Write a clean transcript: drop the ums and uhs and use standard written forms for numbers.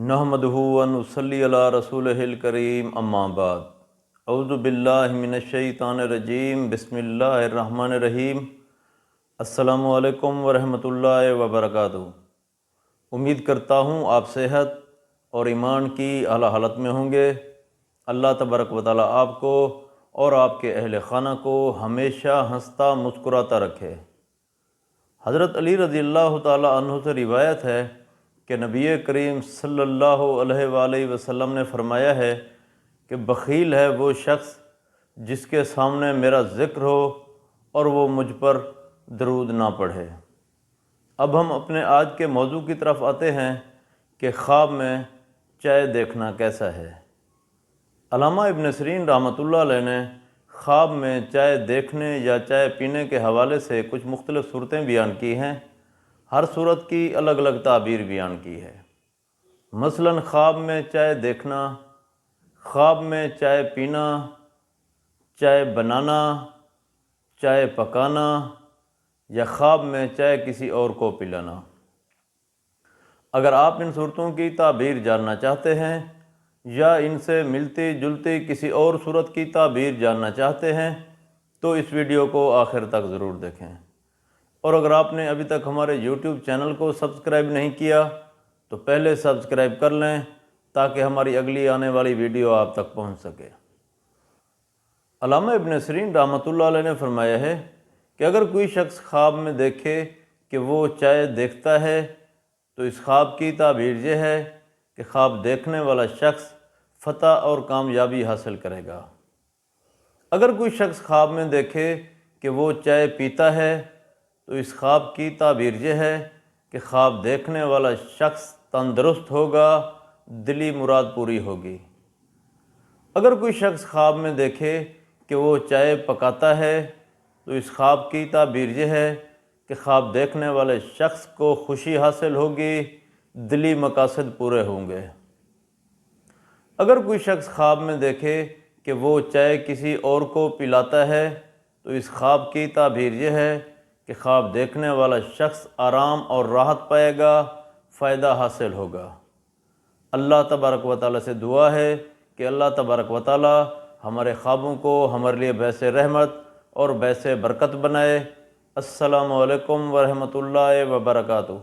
نحمدہ و نصلی علی رسولہ الکریم، اما بعد۔ اعوذ باللہ من الشیطان الرجیم، بسم اللہ الرحمن الرحیم۔ السلام علیکم ورحمۃ اللہ وبرکاتہ۔ امید کرتا ہوں آپ صحت اور ایمان کی اعلیٰ حالت میں ہوں گے۔ اللہ تبارک و تعالیٰ آپ کو اور آپ کے اہل خانہ کو ہمیشہ ہنستا مسکراتا رکھے۔ حضرت علی رضی اللہ تعالیٰ عنہ سے روایت ہے کہ نبی کریم صلی اللہ علیہ وآلہ وسلم نے فرمایا ہے کہ بخیل ہے وہ شخص جس کے سامنے میرا ذکر ہو اور وہ مجھ پر درود نہ پڑھے۔ اب ہم اپنے آج کے موضوع کی طرف آتے ہیں کہ خواب میں چائے دیکھنا کیسا ہے۔ علامہ ابن سیرین رحمۃ اللہ علیہ نے خواب میں چائے دیکھنے یا چائے پینے کے حوالے سے کچھ مختلف صورتیں بیان کی ہیں۔ ہر صورت کی الگ الگ تعبیر بیان کی ہے۔ مثلاً خواب میں چائے دیکھنا، خواب میں چائے پینا، چائے بنانا، چائے پکانا یا خواب میں چائے کسی اور کو پلانا۔ اگر آپ ان صورتوں کی تعبیر جاننا چاہتے ہیں یا ان سے ملتی جلتی کسی اور صورت کی تعبیر جاننا چاہتے ہیں تو اس ویڈیو کو آخر تک ضرور دیکھیں۔ اور اگر آپ نے ابھی تک ہمارے یوٹیوب چینل کو سبسکرائب نہیں کیا تو پہلے سبسکرائب کر لیں تاکہ ہماری اگلی آنے والی ویڈیو آپ تک پہنچ سکے۔ علامہ ابن سیرین رحمۃ اللہ علیہ نے فرمایا ہے کہ اگر کوئی شخص خواب میں دیکھے کہ وہ چائے دیکھتا ہے تو اس خواب کی تعبیر یہ ہے کہ خواب دیکھنے والا شخص فتح اور کامیابی حاصل کرے گا۔ اگر کوئی شخص خواب میں دیکھے کہ وہ چائے پیتا ہے تو اس خواب کی تعبیر یہ ہے کہ خواب دیکھنے والا شخص تندرست ہوگا، دلی مراد پوری ہوگی۔ اگر کوئی شخص خواب میں دیکھے کہ وہ چائے پکاتا ہے تو اس خواب کی تعبیر یہ ہے کہ خواب دیکھنے والے شخص کو خوشی حاصل ہوگی، دلی مقاصد پورے ہوں گے۔ اگر کوئی شخص خواب میں دیکھے کہ وہ چائے کسی اور کو پلاتا ہے تو اس خواب کی تعبیر یہ ہے کہ خواب دیکھنے والا شخص آرام اور راحت پائے گا، فائدہ حاصل ہوگا۔ اللہ تبارک و تعالیٰ سے دعا ہے کہ اللہ تبارک و تعالیٰ ہمارے خوابوں کو ہمارے لیے باعث رحمت اور باعث برکت بنائے۔ السلام علیکم ورحمۃ اللہ وبرکاتہ۔